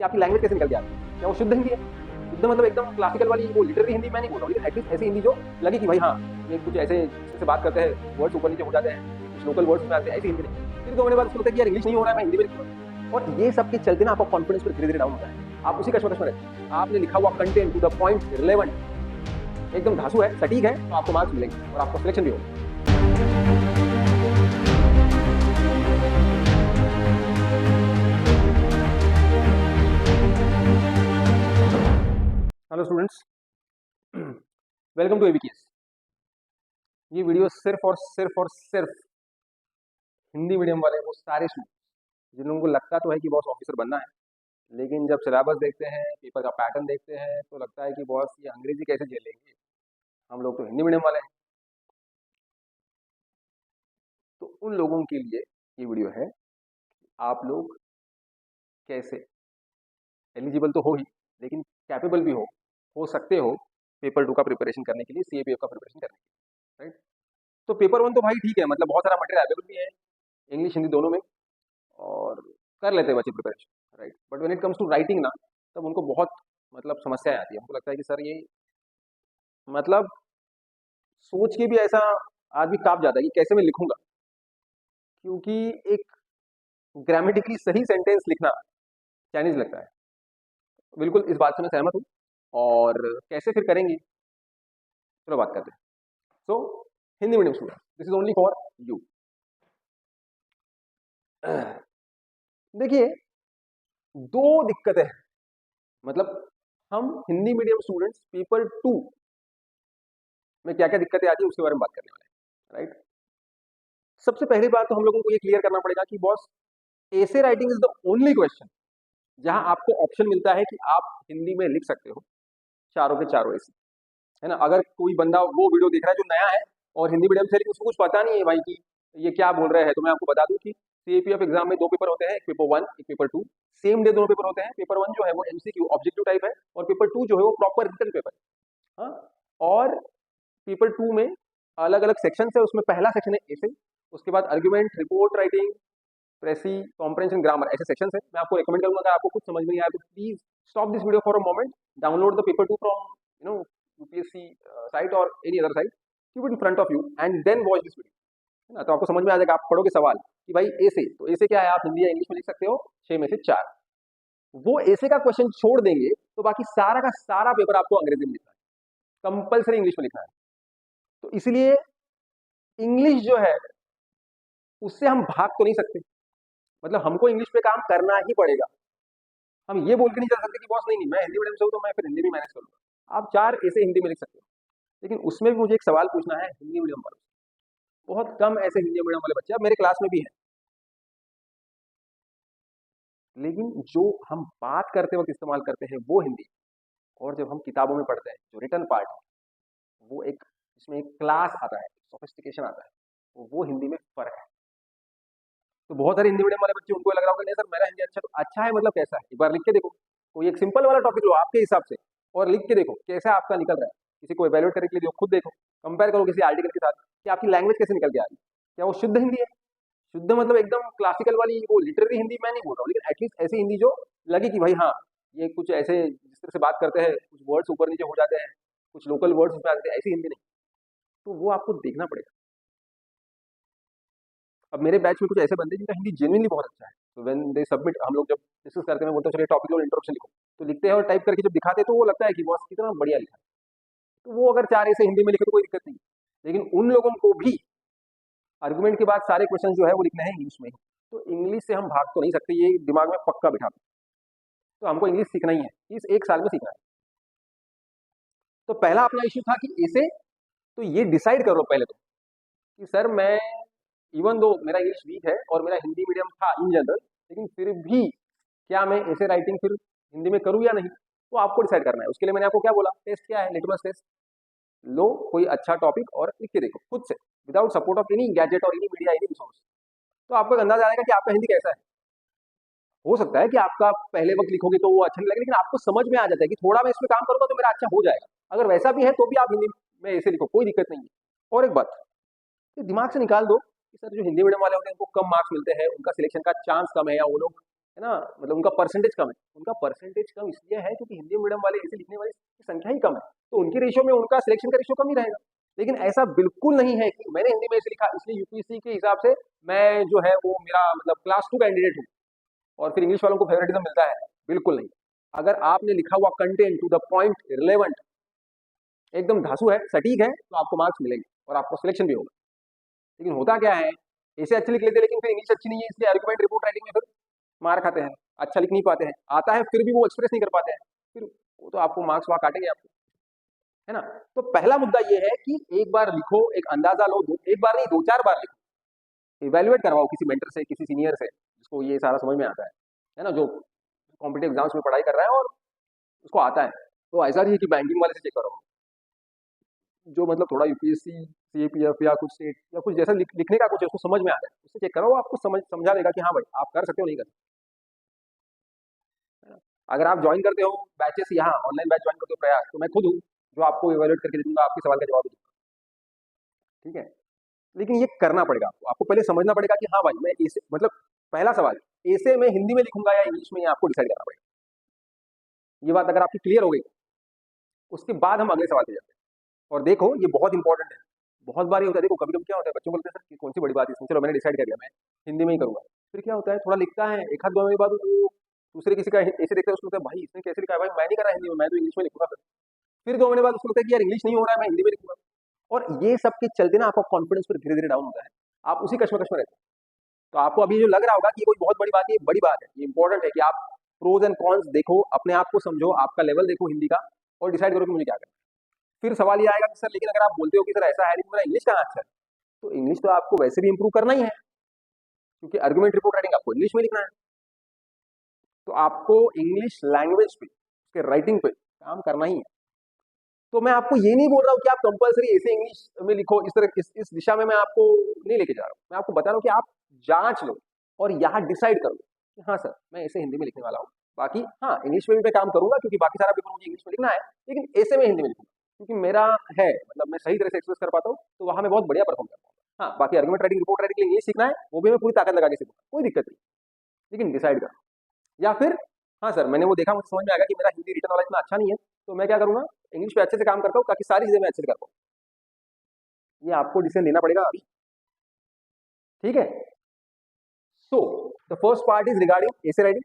कि आपकी लैंग्वेज कैसे निकल के आती है, क्या वो शुद्ध हिंदी है? शुद्ध मतलब एकदम क्लासिकल वाली वो लिटरेरी हिंदी मैं नहीं बोल रहा हूँ, लेकिन एटलीस्ट ऐसी हिंदी जो लगे कि भाई हाँ, ये कुछ ऐसे से बात करते हैं वर्ड्स ऊपर नीचे हो जाते हैं, कुछ लोकल वर्ड्स में आते हैं, ऐसी हिंदी नहीं। फिर 2 महीने बाद उसको लगता है कि यार इंग्लिश नहीं हो रहा है, मैं हिंदी में लिखूंगा। और ये सब के चलते ना आपका कॉन्फिडेंस फिर धीरे-धीरे डाउन होता है। आप उसी कश्मकश में रहते हैं। आपने लिखा हुआ content to the point, relevant, एकदम धांसू है, सटीक है, तो आपको मार्क्स मिलेंगे और आपका सिलेक्शन भी होगा। Hello students, welcome to ABKS. ये वीडियो सिर्फ हिंदी मीडियम वाले वो सारे स्टूडेंट्स जिन लोगों को लगता तो है कि बॉस ऑफिसर बनना है, लेकिन जब सिलेबस देखते हैं, पेपर का पैटर्न देखते हैं, तो लगता है कि बॉस ये अंग्रेजी कैसे झेल लेंगे, हम लोग तो हिंदी मीडियम वाले हैं। तो उन लोगों के लिए ये वीडियो है, आप लोग कैसे एलिजिबल तो हो ही, लेकिन कैपेबल भी हो सकते हो पेपर 2 का प्रिपरेशन करने के लिए, सीएपीएफ का प्रिपरेशन करने के लिए, राइट? तो पेपर 1 तो भाई ठीक है, मतलब बहुत सारा मटेरियल अवेलेबल भी है, इंग्लिश हिंदी दोनों में, और कर लेते हैं बच्चे preparation, right? But when it comes to writing ना, तब उनको बहुत मतलब समस्याएं आती है। उनको लगता है कि सर ये मतलब सोच के भी ऐसा आदमी कांप जाता है कि कैसे मैं लिखूंगा, क्योंकि एक ग्रामेटिकली सही सेंटेंस लिखना चाइनीज लगता है। बिल्कुल इस बात से मैं सहमत हूँ। और कैसे फिर करेंगे, चलो बात करते हैं। So Hindi medium student, this is only for you. देखिए, दो दिक्कतें हैं, मतलब हम हिंदी मीडियम स्टूडेंट्स पेपर 2 में क्या क्या दिक्कतें आती है उसके बारे में बात करने वाले हैं, राइट? सबसे पहली बात तो हम लोगों को ये क्लियर करना पड़ेगा कि boss, essay writing is the only question जहां आपको ऑप्शन मिलता है कि आप हिंदी में लिख सकते हो चारों के चारों एसे, है ना? अगर कोई बंदा वो वीडियो देख रहा है जो नया है और हिंदी मीडियम से, लेकिन उसको कुछ पता नहीं है भाई कि ये क्या बोल रहे हैं, तो मैं आपको बता दूं कि सीएपीएफ एग्जाम में 2 पेपर होते हैं, एक पेपर 1, एक पेपर 2। सेम डे दोनों पेपर होते हैं। पेपर 1 जो है वो एमसीक्यू ऑब्जेक्टिव टाइप है, और पेपर 2 जो है वो प्रॉपर रिटन पेपर है। हाँ, और पेपर 2 में अलग अलग सेक्शन है। उसमें पहला सेक्शन है एसे, उसके बाद argument, report writing, precis, comprehension, grammar, ऐसे सेक्शन है। मैं आपको रिकमेंड करूंगा, अगर आपको कुछ समझ में नहीं आया तो please stop this video for a moment, download the paper 2 from UPSC site और any other site, keep it in front of you and then watch this video, है ना? तो आपको समझ में आ जाएगा। आप पढ़ोगे सवाल कि भाई एसे, तो एसे क्या है, आप हिंदी या इंग्लिश में लिख सकते हो 6 में से 4। वो एसे का क्वेश्चन छोड़ देंगे तो बाकी सारा का सारा पेपर आपको अंग्रेजी में लिखना है, कंपल्सरी इंग्लिश में लिखना है। तो इसलिए इंग्लिश जो है उससे हम भाग तो नहीं सकते, मतलब हमको इंग्लिश पे काम करना ही पड़ेगा। हम ये बोल के नहीं जा सकते कि बॉस नहीं नहीं, मैं हिंदी मीडियम से हूँ तो मैं फिर हिंदी भी मैनेज करूंगा। आप 4 ऐसे हिंदी में लिख सकते हो, लेकिन उसमें भी मुझे एक सवाल पूछना है हिंदी मीडियम वालों से। बहुत कम ऐसे हिंदी मीडियम वाले बच्चे, अब मेरे क्लास में भी हैं, लेकिन जो हम बात करते वक्त इस्तेमाल करते हैं वो हिंदी, और जब हम किताबों में पढ़ते हैं जो रिटन पार्ट है, वो एक, इसमें एक क्लास आता है, सोफिस्टिकेशन आता है, वो हिंदी में फर्क है। तो बहुत सारे हिंदी मीडियम वाले बच्चे, उनको लग रहा होगा नहीं सर मेरा हिंदी अच्छा, तो अच्छा है मतलब कैसा है, एक बार लिख के देखो। कोई एक सिंपल वाला टॉपिक लो आपके हिसाब से और लिख के देखो कैसा आपका निकल रहा है। किसी को एवेल्युएट करने के लिए खुद देखो, कंपेयर करो किसी आर्टिकल के साथ कि आपकी लैंग्वेज कैसे निकल के आ रही है, क्या वो शुद्ध हिंदी है? शुद्ध मतलब एकदम क्लासिकल वाली वो लिटरेरी हिंदी मैं नहीं बोल रहा हूँ, लेकिन एटलीस्ट ऐसी हिंदी जो लगे कि भाई हाँ, ये कुछ ऐसे जिस तरह से बात करते हैं, कुछ वर्ड्स ऊपर नीचे हो जाते हैं, कुछ लोकल वर्ड्स उसमें आ जाते हैं, ऐसी हिंदी नहीं। तो वो आपको देखना पड़ेगा। अब मेरे बैच में कुछ ऐसे बंदे जिनका हिंदी जेन्युइनली बहुत अच्छा है, तो व्हेन दे सबमिट, हम लोग जब डिस्कस करते हैं, बोलते हैं चलिए टॉपिक और इंट्रोडक्शन लिखो, तो लिखते हैं और टाइप करके जब दिखाते हैं तो वो लगता है कि बॉस कितना बढ़िया लिखा है। तो वो अगर 4 ऐसे हिंदी में लिखे तो कोई दिक्कत नहीं, लेकिन उन लोगों को भी आर्गुमेंट के बाद सारे क्वेश्चन जो है वो लिखने हैं इंग्लिश में ही। तो इंग्लिश से हम भाग तो नहीं सकते, ये दिमाग में पक्का बिठा दो। तो हमको इंग्लिश सीखना ही है, इस 1 साल में सीखना है। तो पहला अपना इश्यू था कि इसे, तो ये डिसाइड कर लो पहले तो कि सर मैं, इवन दो मेरा इंग्लिश वीक है और मेरा हिंदी मीडियम था इन जनरल, लेकिन फिर भी क्या मैं ऐसे राइटिंग फिर हिंदी में करूँ या नहीं, तो आपको डिसाइड करना है। उसके लिए मैंने आपको क्या बोला, टेस्ट क्या है, लिटमस टेस्ट लो, कोई अच्छा टॉपिक और लिख के देखो खुद से, without support of any gadget और एनी मीडिया, एनी रिसोर्स। तो आपको एक अंदाजा आएगा कि आपका हिंदी कैसा है। हो सकता है कि आपका पहले वक्त लिखोगे तो वो अच्छा नहीं लगे, लेकिन आपको समझ में आ जाता है कि थोड़ा मैं इसमें काम करूंगा तो मेरा अच्छा हो जाएगा। अगर वैसा भी है तो भी आप हिंदी में ऐसे लिखो, कोई दिक्कत नहीं है। और एक बात, ये दिमाग से निकाल दो कि सर जो हिंदी मीडियम वाले होते हैं उनको कम मार्क्स मिलते हैं, उनका सिलेक्शन का चांस कम है, या वो लोग, है ना, मतलब उनका परसेंटेज कम है। उनका परसेंटेज कम इसलिए है क्योंकि हिंदी मीडियम वाले ऐसे लिखने वाले की संख्या ही कम है, तो उनके रेशियो में उनका सिलेक्शन का रेशियो कम ही रहेगा। लेकिन ऐसा बिल्कुल नहीं है कि मैंने हिंदी में ऐसे लिखा इसलिए यूपीएससी के हिसाब से मैं जो है वो मेरा मतलब क्लास 2 कैंडिडेट हूँ और फिर इंग्लिश वालों को फेवरेटिज्म मिलता है, बिल्कुल नहीं। अगर आपने लिखा हुआ content to the point, relevant, एकदम धांसू है, सटीक है, तो आपको मार्क्स मिलेंगे और आपको सिलेक्शन भी होगा। लेकिन होता क्या है, ऐसे अच्छे लिख लेते हैं लेकिन फिर इंग्लिश अच्छी नहीं है, इसलिए आर्गुमेंट रिपोर्ट राइटिंग में फिर मार खाते हैं, अच्छा लिख नहीं पाते हैं, आता है फिर भी वो एक्सप्रेस नहीं कर पाते हैं, फिर वो तो आपको मार्क्स वहाँ काटेंगे आपको, है ना। तो पहला मुद्दा ये है कि एक बार लिखो, एक अंदाजा लो, एक बार नहीं 2-4 बार लिखो, इवेल्युएट करवाओ किसी मेंटर से, किसी सीनियर से जिसको ये सारा समझ में आता है ना, जो कॉम्पिटेटिव एग्जाम्स में पढ़ाई कर रहा है और उसको आता है। तो ऐसा नहीं है कि बैंकिंग वाले से चेक करो, जो मतलब थोड़ा यूपीएससी, सीएपीएफ या कुछ स्टेट या कुछ जैसा लिखने का कुछ है, उसको समझ में आ जाए, उससे चेक करो, वो आपको समझा देगा कि हाँ भाई आप कर सकते हो, नहीं कर सकते, है ना। अगर आप ज्वाइन करते हो बैचेस, यहाँ ऑनलाइन बैच ज्वाइन करते हो प्रयास, तो मैं खुद हूँ जो आपको इवेल्युएट करके दे दूंगा, आपके सवाल का जवाब दूंगा, ठीक है। लेकिन ये करना पड़ेगा आपको, आपको पहले समझना पड़ेगा कि हाँ भाई मैं ऐसे, मतलब पहला सवाल, ऐसे मैं हिंदी में लिखूंगा या इंग्लिश में, आपको डिसाइड करना पड़ेगा। ये बात अगर आपकी क्लियर हो गई, उसके बाद हम अगले सवाल पे जाते हैं। और देखो ये बहुत इंपॉर्टेंट है, बहुत बार ये होता है, देखो कभी कभी क्या होता है, बच्चों बोलते हैं सर कि कौन सी बड़ी बात है इसमें, चलो मैंने डिसाइड कर लिया मैं हिंदी में ही करूंगा, फिर क्या होता है थोड़ा लिखता है, एक हाथ 2 महीने बाद वो दूसरे किसी का ऐसे देखता है, उसको लगता है भाई इसने कैसे लिखा है, भाई मैं नहीं कर रहा हिंदी में, मैं तो इंग्लिश में लिखूंगा, फिर 2 महीने बाद उसको लगता है कि यार इंग्लिश नहीं हो रहा है, मैं हिंदी में लिखूंगा। और ये सब के चलते ना आपका कॉन्फिडेंस फिर धीरे धीरे डाउन होता है, आप उसी कश्मकश में रहते हैं। तो आपको अभी जो लग रहा होगा कि ये कोई बहुत बड़ी बात है, ये बड़ी बात है, ये इंपॉर्टेंट है कि आप प्रोज एंड कॉन्स देखो, अपने आप को समझो, आपका लेवल देखो हिंदी का, और डिसाइड करो कि मुझे क्या करना है। फिर सवाल ये आएगा कि सर लेकिन अगर आप बोलते हो कि सर ऐसा है लेकिन मेरा इंग्लिश कहाँ अच्छा है, तो इंग्लिश तो आपको वैसे भी इंप्रूव करना ही है, क्योंकि आर्गुमेंट रिपोर्ट राइटिंग आपको इंग्लिश में लिखना है, तो आपको इंग्लिश लैंग्वेज पे, उसके राइटिंग पे काम करना ही है। तो मैं आपको ये नहीं बोल रहा हूँ कि आप कंपलसरी ऐसे इंग्लिश में लिखो, इस तरह इस दिशा में मैं आपको नहीं लेके जा रहा हूँ, मैं आपको बता रहा हूँ कि आप जांच लो और यहाँ डिसाइड करो कि हाँ सर मैं ऐसे हिंदी में लिखने वाला हूँ, बाकी हाँ इंग्लिश में भी मैं काम करूंगा क्योंकि बाकी सारा पेपर मुझे इंग्लिश में लिखना है, लेकिन ऐसे में हिंदी में लिखूंगा क्योंकि मेरा है, मतलब मैं सही तरह से एक्सप्रेस कर पाता हूँ, तो वहाँ मैं बहुत बढ़िया परफॉर्म करता हूँ। हाँ बाकी आर्गुमेंट राइटिंग, रिपोर्ट राइटिंग के लिए ये सीखना है, वो भी मैं पूरी ताकत लगा के सीखूंगा, कोई दिक्कत नहीं, लेकिन डिसाइड करो। या फिर हाँ सर मैंने वो देखा, मुझे समझ में आएगा कि मेरा हिंदी रिटर्न वाला इतना अच्छा नहीं है, तो मैं क्या करूंगा, इंग्लिश पे अच्छे से काम करता हूँ ताकि सारी चीजें मैं अच्छे से कर पाऊँ। ये आपको डिसीजन लेना पड़ेगा अभी, ठीक है। So the first part is regarding essay writing,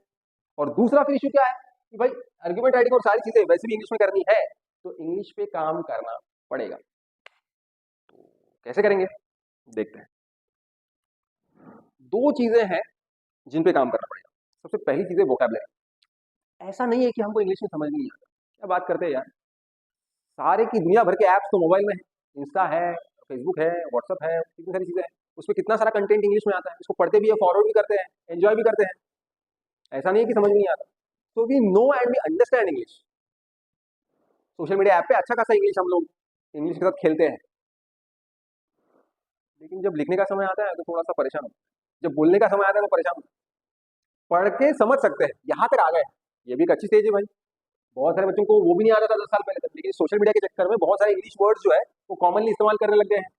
और दूसरा फिर इशू क्या है कि भाई आर्गुमेंट राइटिंग और सारी चीजें वैसे भी इंग्लिश में करनी है, तो इंग्लिश पे काम करना पड़ेगा। तो कैसे करेंगे देखते हैं। दो चीजें हैं जिन पे काम करना पड़ेगा। सबसे पहली चीज है वोकैबुलरी। ऐसा नहीं है कि हमको इंग्लिश में समझ नहीं आता, क्या बात करते हैं यार, सारे की दुनिया भर के ऐप्स तो मोबाइल में है, इंस्टा है, फेसबुक है, व्हाट्सअप है, कितनी सारी चीजें हैं, उसमें कितना सारा कंटेंट इंग्लिश में आता है, उसको पढ़ते भी है, फॉरवर्ड भी करते हैं, एंजॉय भी करते हैं, ऐसा नहीं है कि समझ नहीं आता। तो we know and we understand English. Social media app पे अच्छा खासा इंग्लिश हम लोग इंग्लिश के साथ खेलते हैं, लेकिन जब लिखने का समय आता है तो थोड़ा सा परेशान होता है, जब बोलने का समय आता है तो परेशान होता है। पढ़ के समझ सकते हैं, यहाँ तक आ गए, ये भी एक अच्छी स्टेज है भाई। बहुत सारे बच्चों को वो भी नहीं आता था 10 साल पहले तक, लेकिन सोशल मीडिया के चक्कर में बहुत सारे इंग्लिश वर्ड्स जो है वो कॉमनली इस्तेमाल करने लग गए हैं,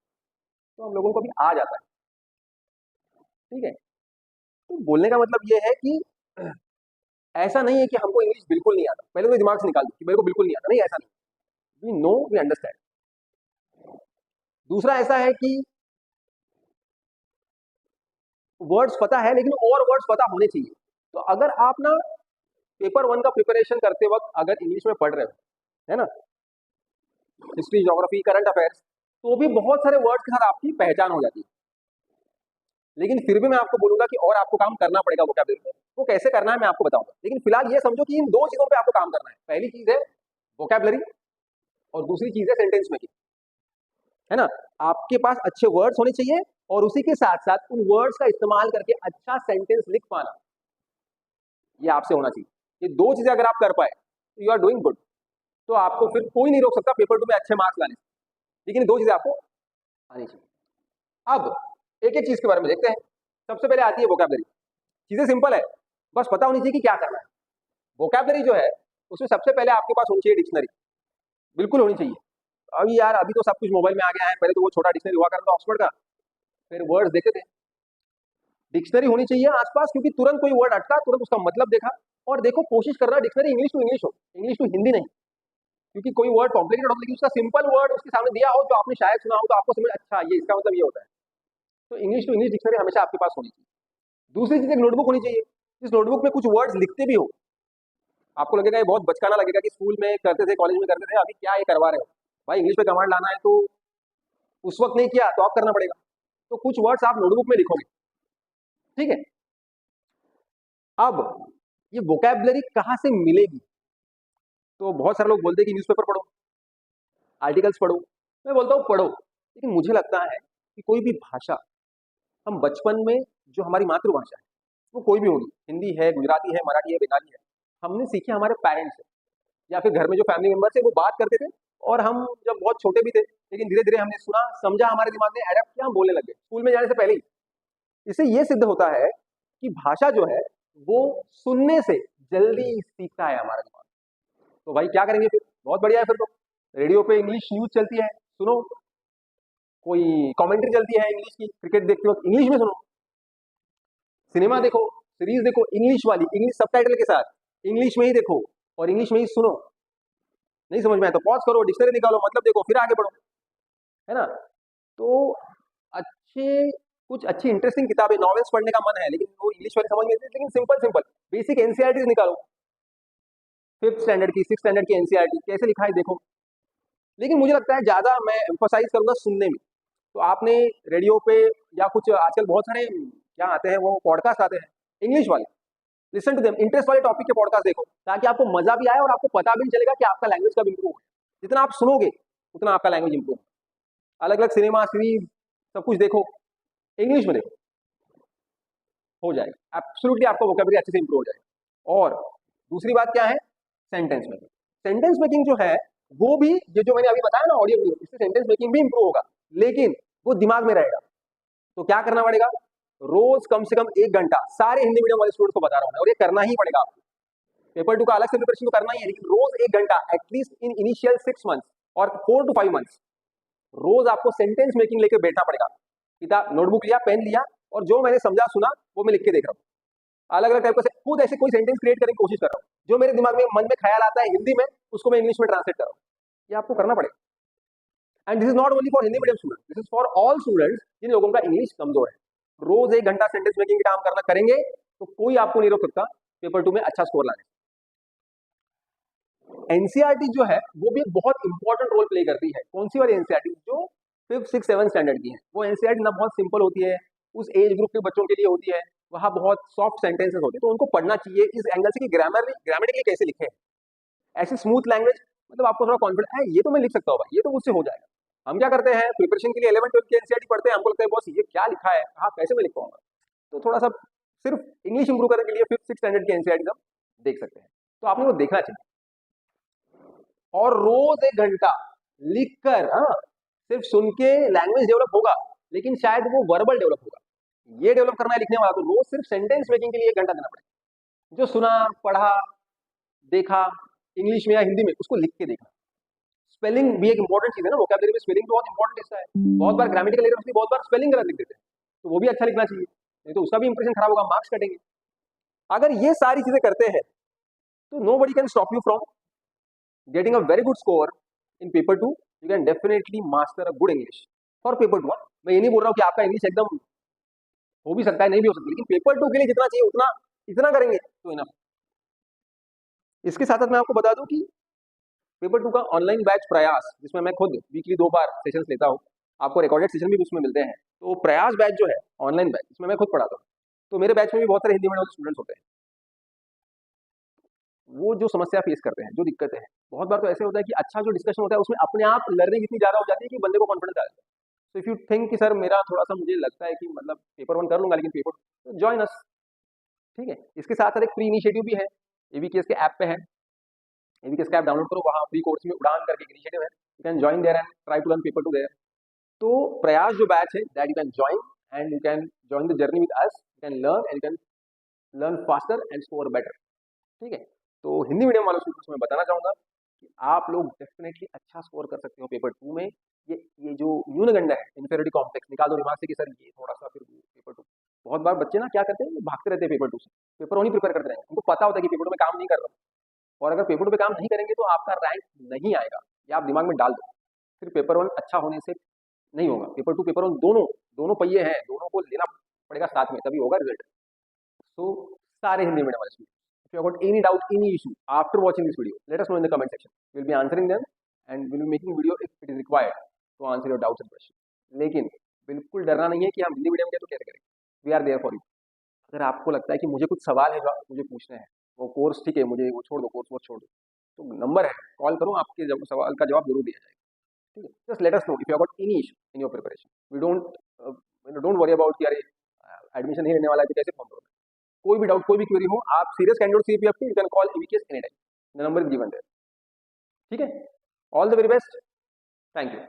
तो हम लोगों को भी आ जाता है, ठीक है। तो बोलने का मतलब ये है कि ऐसा नहीं है कि हमको इंग्लिश बिल्कुल नहीं आता, पहले तो दिमाग से निकाल दो कि मेरे को बिल्कुल नहीं आता, नहीं ऐसा नहीं, वी नो वी अंडरस्टैंड। दूसरा ऐसा है कि वर्ड्स पता है लेकिन और वर्ड्स पता होने चाहिए। तो अगर आप ना पेपर 1 का प्रिपरेशन करते वक्त अगर इंग्लिश में पढ़ रहे हो, है ना, हिस्ट्री, ज्योग्राफी, करंट अफेयर्स, तो भी बहुत सारे वर्ड्स के साथ आपकी पहचान हो जाती है, लेकिन फिर भी मैं आपको बोलूंगा कि और आपको काम करना पड़ेगा वोकैबुलरी में। वो कैसे करना है मैं आपको बताऊंगा, लेकिन फिलहाल ये समझो कि इन दो चीजों पे आपको काम करना है। पहली चीज है वोकैबुलरी और दूसरी चीज है सेंटेंस मेकिंग, है ना। आपके पास अच्छे वर्ड्स होने चाहिए और उसी के साथ साथ उन वर्ड्स का इस्तेमाल करके अच्छा सेंटेंस लिख पाना, ये आपसे होना चाहिए। ये दो चीजें अगर आप कर पाए तो यू आर डूइंग गुड, तो आपको फिर कोई नहीं रोक सकता पेपर 2 में अच्छे मार्क्स लाने से, लेकिन दो चीजें आपको आनी चाहिए। अब एक एक चीज के बारे में देखते हैं। सबसे पहले आती है वोकैबुलरी। चीजें सिंपल है, बस पता होनी चाहिए कि क्या करना है। वोकैबुलरी जो है उसमें सबसे पहले आपके पास होनी चाहिए डिक्शनरी, बिल्कुल होनी चाहिए। अभी यार अभी तो सब कुछ मोबाइल में आ गया है, पहले तो वो छोटा डिक्शनरी हुआ करता था ऑक्सफोर्ड का, फिर वर्ड्स देखते थे, डिक्शनरी होनी चाहिए आसपास, क्योंकि तुरंत कोई वर्ड अटका तुरंत उसका मतलब देखा। और देखो कोशिश करना डिक्शनरी इंग्लिश टू इंग्लिश हो, इंग्लिश टू हिंदी नहीं, क्योंकि कोई वर्ड कॉम्प्लिकेटेड हो लेकिन उसका सिंपल वर्ड उसके सामने दिया हो जो आपने शायद सुना हो तो आपको समझ अच्छा ये इसका मतलब ये होता है। तो इंग्लिश टू इंग्लिश डिक्शनरी हमेशा आपके पास होनी चाहिए। दूसरी चीज एक नोटबुक होनी चाहिए, इस नोटबुक में कुछ वर्ड्स लिखते भी हो। आपको लगेगा ये बहुत बचकाना लगेगा कि स्कूल में करते थे कॉलेज में करते थे, अभी क्या ये करवा रहे हो। भाई इंग्लिश में कमांड लाना है तो उस वक्त नहीं किया तो आप करना पड़ेगा। तो कुछ वर्ड्स आप नोटबुक में लिखोगे, ठीक है। अब ये वोकैबुलरी कहाँ से मिलेगी? तो बहुत सारे लोग बोलते हैं कि न्यूज़पेपर पढ़ो, आर्टिकल्स पढ़ो। मैं बोलता हूँ पढ़ो, लेकिन मुझे लगता है कि कोई भी भाषा हम बचपन में जो हमारी मातृभाषा है वो कोई भी होगी, हिंदी है, गुजराती है, मराठी है, बंगाली है, हमने सीखी हमारे पेरेंट्स से या फिर घर में जो फैमिली मेंबर्स है वो बात करते थे। और हम जब बहुत छोटे भी थे लेकिन धीरे धीरे हमने सुना समझा, हमारे दिमाग में अडेप्ट किया, हम बोलने लगे स्कूल में जाने से पहले ही। इससे ये सिद्ध होता है कि भाषा जो है वो सुनने से जल्दी सीखता है हमारा दिमाग। तो भाई क्या करेंगे फिर? बहुत बढ़िया है फिर तो रेडियो पे इंग्लिश न्यूज चलती है, सुनो। कोई कमेंट्री चलती है इंग्लिश की, क्रिकेट देखते वक्त इंग्लिश में सुनो। सिनेमा देखो, सीरीज देखो इंग्लिश वाली, इंग्लिश सबटाइटल के साथ, इंग्लिश में ही देखो और इंग्लिश में ही सुनो। नहीं समझ में आए तो पॉज करो, डिक्शनरी निकालो, मतलब देखो, फिर आगे बढ़ो, है ना। तो अच्छे कुछ अच्छी इंटरेस्टिंग किताबें, नॉवेल्स पढ़ने का मन है लेकिन वो इंग्लिश वाली समझ में नहीं, लेकिन सिंपल सिंपल बेसिक एनसीईआरटी निकालो, 5th स्टैंडर्ड की, 6th स्टैंडर्ड की एनसीईआरटी कैसे लिखा है देखो। लेकिन मुझे लगता है ज्यादा मैं एम्फोसाइज करूंगा सुनने में। तो आपने रेडियो पे या कुछ आजकल बहुत सारे क्या आते हैं वो पॉडकास्ट आते हैं इंग्लिश वाले, लिसन टू देम, इंटरेस्ट वाले टॉपिक के पॉडकास्ट देखो ताकि आपको मजा भी आए और आपको पता भी नहीं चलेगा कि आपका लैंग्वेज कब इंप्रूव है। जितना आप सुनोगे उतना आपका लैंग्वेज इंप्रूव। अलग अलग सिनेमा सीरीज सब कुछ देखो, इंग्लिश में देखो, हो जाएगा एब्सोल्युटली, आपका वोकैबुलरी अच्छे से इंप्रूव हो जाएगा। और दूसरी बात क्या है? Sentence making. सेंटेंस मेकिंग जो है वो भी ये जो मैंने अभी बताया ना ऑडियो वीडियो, इससे सेंटेंस मेकिंग भी इंप्रूव होगा, लेकिन वो दिमाग में रहेगा। तो क्या करना पड़ेगा? रोज कम से कम 1 घंटा, सारे हिंदी मीडियम वाले स्टूडेंट को बता रहा हूं मैं, और ये करना ही पड़ेगा आपको। पेपर 2 का अलग से प्रिपरेशन तो करना ही है, लेकिन रोज 1 घंटा एटलीस्ट इन इनिशियल 6 मंथ्स और 4 to 5 मंथ्स रोज आपको सेंटेंस मेकिंग लेके बैठना पड़ेगा। किताब नोटबुक लिया, पेन लिया, और जो मैंने समझा सुना वो मैं लिख के देख रहा हूँ। अलग अलग टाइप का खुद ऐसे कोई सेंटेंस क्रिएट करने की कोशिश कर रहा हूँ, जो मेरे दिमाग में मन में ख्याल आता है हिंदी में उसको मैं इंग्लिश में ट्रांसलेट कर रहा हूँ। ये आपको करना पड़ेगा। And this is not only for Hindi medium student, this is for all students जिन लोगों का इंग्लिश कमजोर है। रोज 1 घंटा सेंटेंस मेकिंग का काम करना करेंगे तो कोई आपको नहीं रोक सकता पेपर 2 में अच्छा स्कोर लाने। एनसीईआरटी जो है वो भी एक बहुत इंपॉर्टेंट रोल प्ले करती है। कौन सी वाली एनसीईआरटी? जो 5th 6th 7th स्टैंडर्ड की है। वो एनसीईआरटी ना बहुत सिंपल होती है, उस एज ग्रुप के बच्चों के लिए होती है, वहाँ बहुत सॉफ्ट सेंटेंसेस होते हैं, तो उनको पढ़ना चाहिए इस एंगल से कि ग्रामेटिकली कैसे लिखे हैं, ऐसी स्मूथ लैंग्वेज, मतलब आपको थोड़ा कॉन्फिडेंस है ये तो मैं लिख सकता हूँ भाई, ये तो मुझसे हो जाएगा। हम क्या करते हैं प्रिपरेशन के लिए 11th 12th की एनसीईआरटी पढ़ते हैं, हमको लगता है बॉस ये क्या लिखा है, हाँ कैसे मैं लिख पाऊंगा। तो थोड़ा सा सिर्फ इंग्लिश इंप्रूव करने के लिए 5th 6th स्टैंडर्ड की एनसीईआरटी हम देख सकते हैं, तो आपने वो देखना चाहिए। और रोज 1 घंटा लिख कर, हाँ सिर्फ सुन के लैंग्वेज डेवलप होगा लेकिन शायद वो वर्बल डेवलप होगा, ये डेवलप करना है लिखने वाला, तो रोज सिर्फ सेंटेंस मेकिंग के लिए 1 घंटा देना पड़ेगा। जो सुना पढ़ा देखा इंग्लिश में या हिंदी में उसको लिख के देखना। स्पेलिंग भी एक इंपॉर्टेंट चीज है ना, वोकैबुलरी में स्पेलिंग बहुत इंपॉर्टेंट हिस्सा है। बहुत बार ग्रामेटिकल एरर्स भी, बहुत बार स्पेलिंग गलत लिख देते हैं, तो वो भी अच्छा लिखना चाहिए, नहीं तो उसका भी इंप्रेशन खराब होगा, मार्क्स कटेंगे। अगर ये सारी चीजें करते हैं तो nobody can stop you from getting a very good score in paper 2. You can definitely master a good English for paper 2. मैं ये नहीं बोल रहा हूँ कि आपका इंग्लिश एकदम हो भी सकता है नहीं भी हो सकता, लेकिन पेपर 2 के लिए जितना चाहिए उतना इतना करेंगे तो इनफ। इसके साथ साथ मैं आपको बता दूं कि पेपर 2 का ऑनलाइन बैच प्रयास, जिसमें मैं खुद वीकली 2 बार सेशंस लेता हूँ, आपको रिकॉर्डेड सेशन भी उसमें मिलते हैं। तो प्रयास बैच जो है ऑनलाइन बैच, इसमें मैं खुद पढ़ाता हूँ, तो मेरे बैच में भी बहुत सारे हिंदी मीडियम स्टूडेंट्स होते हैं। वो जो समस्या फेस करते हैं, जो दिक्कतें हैं, बहुत बार तो ऐसे होता है कि अच्छा जो डिस्कशन होता है उसमें अपने आप लर्निंग इतनी ज़्यादा हो जाती है कि बंदे को कॉन्फिडेंस आ जाता है। तो इफ यू थिंक कि सर मेरा थोड़ा सा मुझे लगता है कि मतलब पेपर 1 कर लूंगा लेकिन पेपर, तो जॉइन अस, ठीक है। इसके साथ साथ एक फ्री इनिशिएटिव भी है, एवीकेएस के ऐप पे है, एवीकेएस का ऐप डाउनलोड करो, वहाँ फ्री कोर्स में उड़ान करके एक इनिशिएटिव है, you can join there and try to learn paper 2 there. तो प्रयास जो बैच है that you can join and you can join the journey with us, you can learn and you can learn faster and score better, ठीक है। तो Hindi medium वालों students में बताना चाहूंगा कि आप लोग डेफिनेटली अच्छा स्कोर कर सकते हो पेपर 2 में। ये जो न्यूनगंड है, इंफेरिटी कॉम्प्लेक्स निकाल दो दिमाग से कि सर ये थोड़ा सा फिर पेपर 2 बहुत बार बच्चे ना क्या करते हैं, भागते रहते हैं पेपर टू से, पेपर वन ही प्रिपेयर करते रहेंगे, उनको पता होता है कि पेपर टू में काम नहीं कर रहा हूँ, और अगर पेपर टू पे काम नहीं करेंगे तो आपका रैंक नहीं आएगा, ये आप दिमाग में डाल दो। फिर पेपर वन अच्छा होने से नहीं होगा, पेपर टू पेपर वन दोनों दोनों पहिए हैं, दोनों को लेना पड़ेगा साथ में, तभी होगा रिजल्ट। सो सारे हिंदी मीडियम वाले student, if you have got any doubt, any issue after watching this video, let us know in the comment section. We'll be answering them and we'll be making video if it is required to answer your doubts and questions. लेकिन बिल्कुल डरना नहीं है कि हम Hindi medium के तो कैसे करेंगे, we are there for you. अगर आपको लगता है कि मुझे कुछ सवाल है जो मुझे पूछने हैं, वो कोर्स ठीक है, मुझे वो छोड़ दो, कोर्स वो छोड़ दो, तो नंबर है, कॉल करो, आपके सवाल का जवाब जरूर दिया जाएगा। ठीक है, just let us know if you have got any issue in your preparation. We don't worry about कि अरे एडमिशन नहीं लेने वाला है तो कैसे फॉर्म भरोगे। कोई भी डाउट, कोई भी क्वेरी हो, आप serious candidate CPF, you can call ABKS any time, the number is given there. ठीक है, all the very best, thank you.